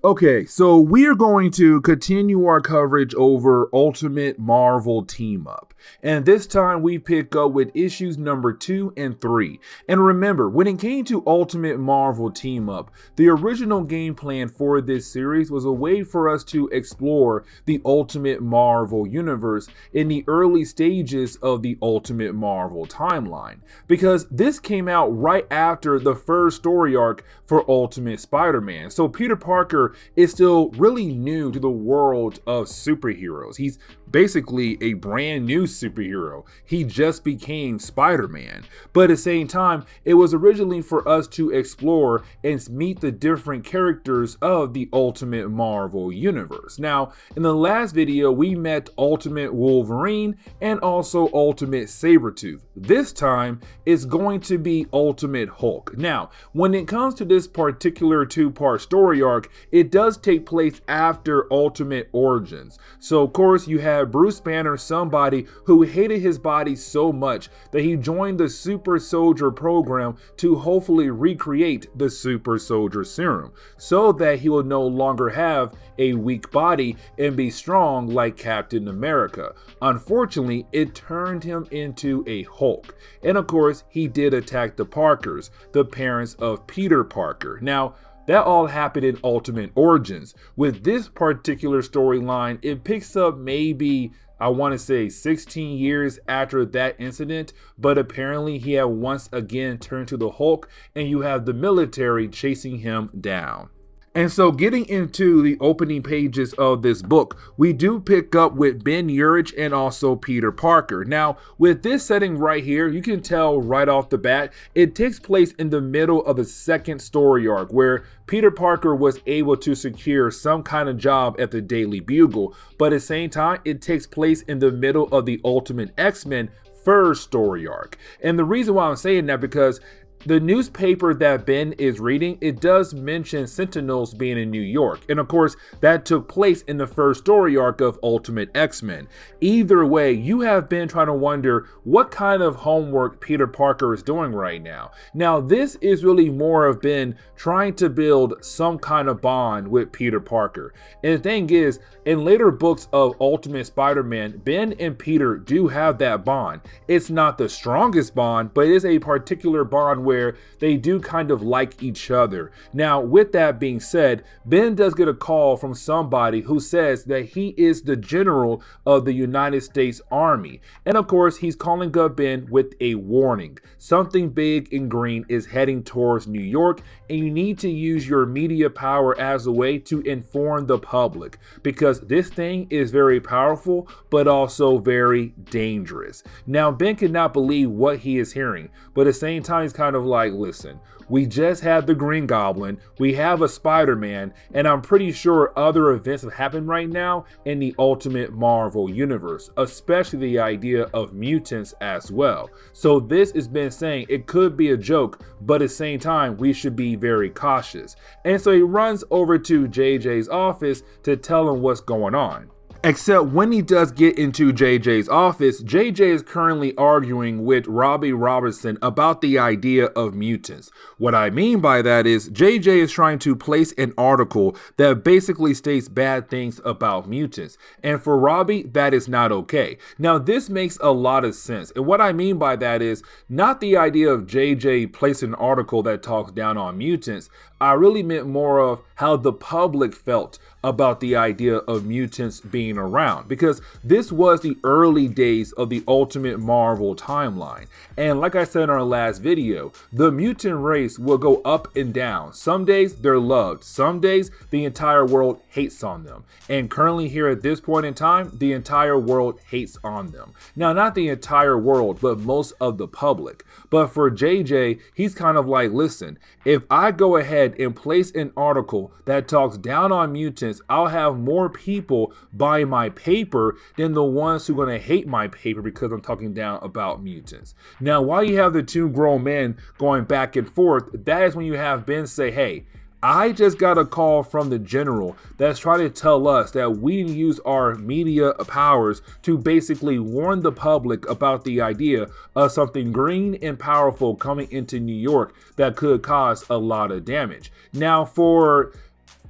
Okay, so we are going to continue our coverage over Ultimate Marvel Team Up. And this time we pick up with issues number 2 and 3. And remember, when it came to Ultimate Marvel Team Up, the original game plan for this series was a way for us to explore the Ultimate Marvel universe in the early stages of the Ultimate Marvel timeline. Because this came out right after the first story arc for Ultimate Spider-Man. So Peter Parker is still really new to the world of superheroes. He's basically a brand new superhero. He just became Spider-Man. But at the same time, it was originally for us to explore and meet the different characters of the Ultimate Marvel universe. Now, in the last video, we met Ultimate Wolverine and also Ultimate Sabretooth. This time, it's going to be Ultimate Hulk. Now, when it comes to this particular two-part story arc, it does take place after Ultimate Origins. So, of course, you have Bruce Banner, somebody who hated his body so much that he joined the Super Soldier program to hopefully recreate the Super Soldier Serum so that he will no longer have a weak body and be strong like Captain America. Unfortunately, it turned him into a Hulk. And of course, he did attack the Parkers, the parents of Peter Parker. Now, that all happened in Ultimate Origins. With this particular storyline, it picks up maybe, I want to say 16 years after that incident, but apparently he had once again turned to the Hulk and you have the military chasing him down. And so getting into the opening pages of this book, we do pick up with Ben Urich and also Peter Parker. Now, with this setting right here, you can tell right off the bat, it takes place in the middle of the second story arc where Peter Parker was able to secure some kind of job at the Daily Bugle. But at the same time, it takes place in the middle of the Ultimate X-Men first story arc. And the reason why I'm saying that because the newspaper that Ben is reading, it does mention Sentinels being in New York. And of course, that took place in the first story arc of Ultimate X-Men. Either way, you have been trying to wonder what kind of homework Peter Parker is doing right now. Now, this is really more of Ben trying to build some kind of bond with Peter Parker. And the thing is, in later books of Ultimate Spider-Man, Ben and Peter do have that bond. It's not the strongest bond, but it is a particular bond where they do kind of like each other. Now, with that being said, Ben does get a call from somebody who says that he is the general of the United States Army. And of course, he's calling up Ben with a warning. Something big and green is heading towards New York, and you need to use your media power as a way to inform the public, because this thing is very powerful, but also very dangerous. Now, Ben cannot believe what he is hearing, but at the same time, he's kind of like, listen, we just had the Green Goblin, we have a Spider-Man, and I'm pretty sure other events have happened right now in the Ultimate Marvel universe, especially the idea of mutants as well. So this has been saying it could be a joke, but at the same time, we should be very cautious. And so he runs over to JJ's office to tell him what's going on. Except when he does get into JJ's office, JJ is currently arguing with Robbie Robertson about the idea of mutants. What I mean by that is JJ is trying to place an article that basically states bad things about mutants. And for Robbie, that is not okay. Now, this makes a lot of sense. And what I mean by that is not the idea of JJ placing an article that talks down on mutants. I really meant more of how the public felt about the idea of mutants being around, because this was the early days of the Ultimate Marvel timeline. And like I said in our last video, the mutant race will go up and down. Some days they're loved, some days the entire world hates on them. And currently here at this point in time, the entire world hates on them. Now, not the entire world, but most of the public. But for JJ, he's kind of like, listen, if I go ahead and place an article that talks down on mutants, I'll have more people buy my paper than the ones who are going to hate my paper because I'm talking down about mutants. Now, while you have the two grown men going back and forth, that is when you have Ben say, hey, I just got a call from the general that's trying to tell us that we need to use our media powers to basically warn the public about the idea of something green and powerful coming into New York that could cause a lot of damage. Now, for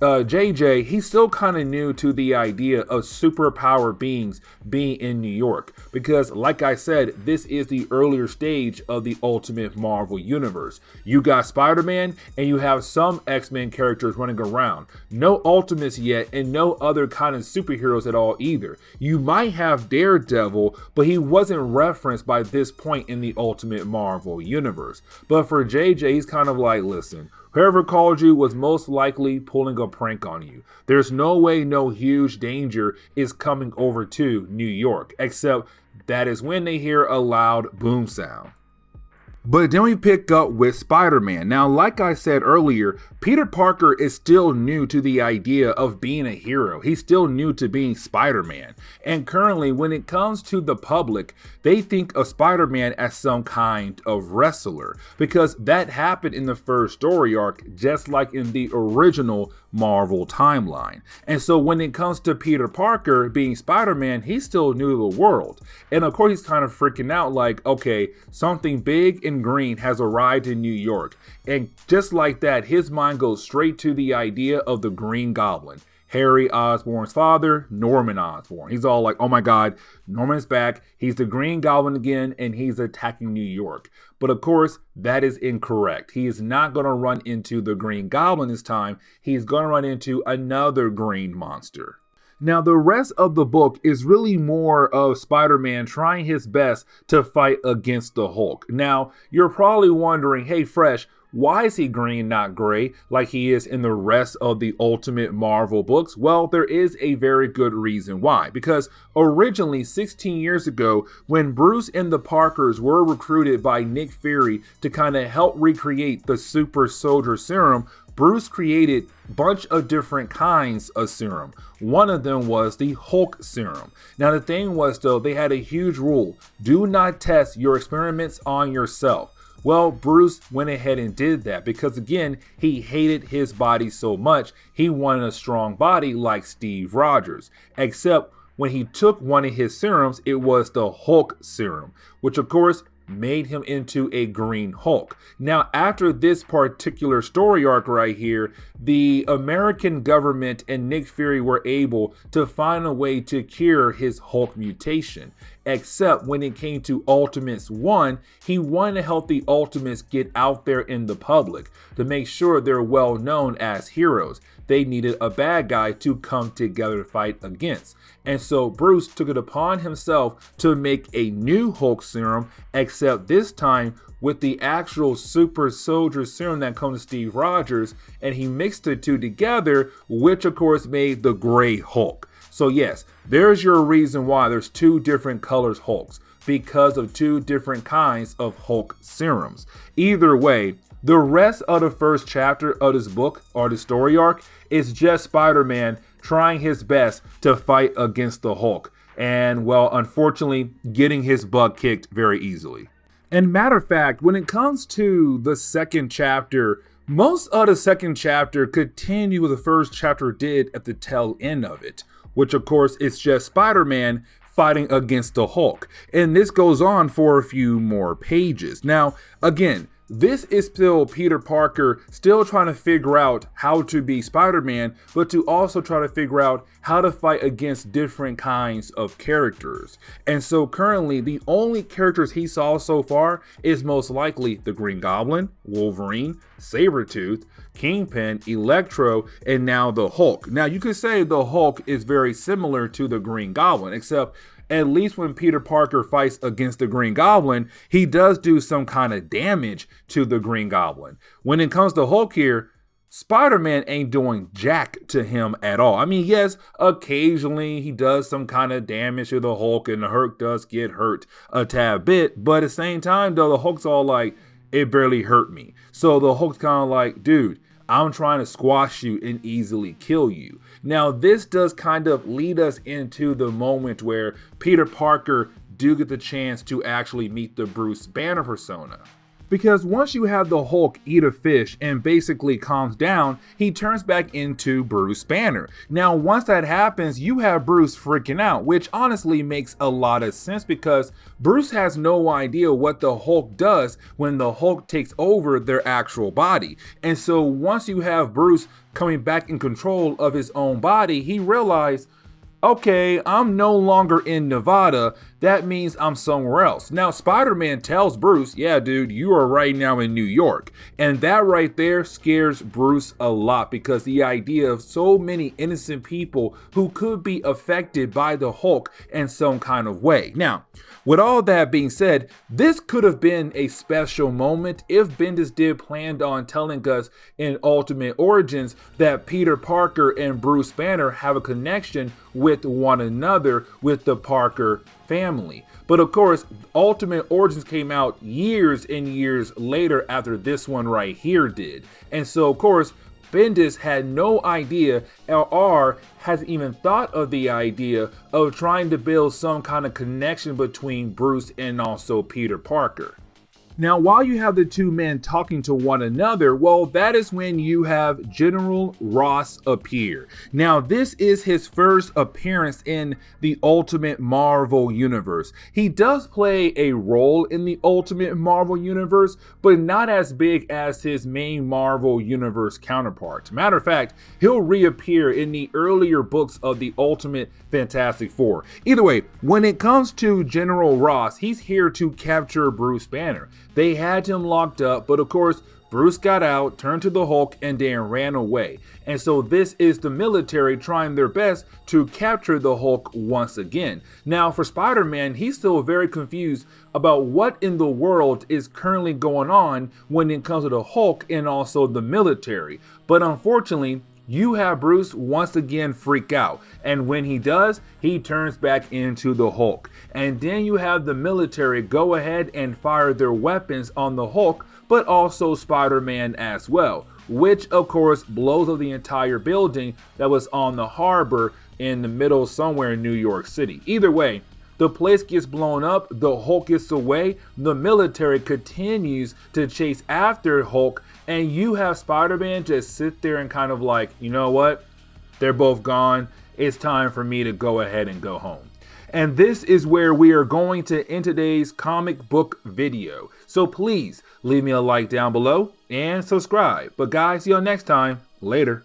JJ, he's still kind of new to the idea of superpower beings being in New York because, like I said, this is the earlier stage of the Ultimate Marvel Universe. You got Spider-Man and you have some X-Men characters running around. No Ultimates yet and no other kind of superheroes at all either. You might have Daredevil, but he wasn't referenced by this point in the Ultimate Marvel Universe. But for JJ, he's kind of like, listen, whoever called you was most likely pulling a prank on you. There's no way no huge danger is coming over to New York, except that is when they hear a loud boom sound. But then we pick up with Spider-Man. Now, like I said earlier, Peter Parker is still new to the idea of being a hero. He's still new to being Spider-Man. And currently, when it comes to the public, they think of Spider-Man as some kind of wrestler, because that happened in the first story arc, just like in the original Marvel timeline. And so when it comes to Peter Parker being Spider-Man, he's still new to the world. And of course, he's kind of freaking out like, okay, something big and green has arrived in New York. And just like that, his mind goes straight to the idea of the Green Goblin. Harry Osborn's father, Norman Osborn. He's all like, oh my God, Norman's back. He's the Green Goblin again, and he's attacking New York. But of course, that is incorrect. He is not going to run into the Green Goblin this time. He's going to run into another green monster. Now, the rest of the book is really more of Spider-Man trying his best to fight against the Hulk. Now, you're probably wondering, hey, Fresh, why is he green, not gray, like he is in the rest of the Ultimate Marvel books? Well, there is a very good reason why. Because originally, 16 years ago, when Bruce and the Parkers were recruited by Nick Fury to kind of help recreate the super soldier serum, Bruce created a bunch of different kinds of serum. One of them was the Hulk serum. Now the thing was though, they had a huge rule. Do not test your experiments on yourself. Well, Bruce went ahead and did that because again, he hated his body so much. He wanted a strong body like Steve Rogers. Except when he took one of his serums, it was the Hulk serum, which of course made him into a Green Hulk. Now, after this particular story arc right here, the American government and Nick Fury were able to find a way to cure his Hulk mutation. Except when it came to Ultimates 1, he wanted to help the Ultimates get out there in the public to make sure they're well known as heroes. They needed a bad guy to come together to fight against. And so Bruce took it upon himself to make a new Hulk serum, except this time with the actual super soldier serum that comes to Steve Rogers, and he mixed the two together, which of course made the Gray Hulk. So yes, there's your reason why there's two different colors Hulks, because of two different kinds of Hulk serums. Either way, the rest of the first chapter of this book, or the story arc, is just Spider-Man trying his best to fight against the Hulk. And, well, unfortunately, getting his butt kicked very easily. And matter of fact, when it comes to the second chapter, most of the second chapter continue what the first chapter did at the tail end of it. Which, of course, is just Spider-Man fighting against the Hulk. And this goes on for a few more pages. Now, again, this is still Peter Parker still trying to figure out how to be Spider-Man, but to also try to figure out how to fight against different kinds of characters. And so currently, the only characters he saw so far is most likely the Green Goblin, Wolverine, Sabretooth, Kingpin, Electro, and now the Hulk. Now, you could say the Hulk is very similar to the Green Goblin, except at least when Peter Parker fights against the Green Goblin, he does do some kind of damage to the Green Goblin. When it comes to Hulk here, Spider-Man ain't doing jack to him at all. I mean, yes, occasionally he does some kind of damage to the Hulk and the Hulk does get hurt a tad bit. But at the same time, though, the Hulk's all like, it barely hurt me. So the Hulk's kind of like, dude, I'm trying to squash you and easily kill you. Now, this does kind of lead us into the moment where Peter Parker do get the chance to actually meet the Bruce Banner persona. Because once you have the Hulk eat a fish and basically calms down, he turns back into Bruce Banner. Now, once that happens, you have Bruce freaking out, which honestly makes a lot of sense because Bruce has no idea what the Hulk does when the Hulk takes over their actual body. And so once you have Bruce coming back in control of his own body, he realized, okay, I'm no longer in Nevada. That means I'm somewhere else. Now, Spider-Man tells Bruce, yeah, dude, you are right now in New York. And that right there scares Bruce a lot because the idea of so many innocent people who could be affected by the Hulk in some kind of way. Now, with all that being said, this could have been a special moment if Bendis did plan on telling us in Ultimate Origins that Peter Parker and Bruce Banner have a connection with one another with the Parker family. But of course, Ultimate Origins came out years and years later after this one right here did. And so of course, Bendis had no idea or hasn't even thought of the idea of trying to build some kind of connection between Bruce and also Peter Parker. Now, while you have the two men talking to one another, well, that is when you have General Ross appear. Now, this is his first appearance in the Ultimate Marvel Universe. He does play a role in the Ultimate Marvel Universe, but not as big as his main Marvel Universe counterpart. Matter of fact, he'll reappear in the earlier books of the Ultimate Fantastic Four. Either way, when it comes to General Ross, he's here to capture Bruce Banner. They had him locked up, but of course, Bruce got out, turned to the Hulk, and then ran away. And so this is the military trying their best to capture the Hulk once again. Now for Spider-Man, he's still very confused about what in the world is currently going on when it comes to the Hulk and also the military. But unfortunately, you have Bruce once again freak out, and when he does, he turns back into the Hulk. And then you have the military go ahead and fire their weapons on the Hulk, but also Spider-Man as well, which of course blows up the entire building that was on the harbor in the middle somewhere in New York City. Either way, the place gets blown up, the Hulk gets away, the military continues to chase after Hulk, and you have Spider-Man just sit there and kind of like, you know what? They're both gone. It's time for me to go ahead and go home. And this is where we are going to end today's comic book video. So please leave me a like down below and subscribe. But guys, see you next time. Later.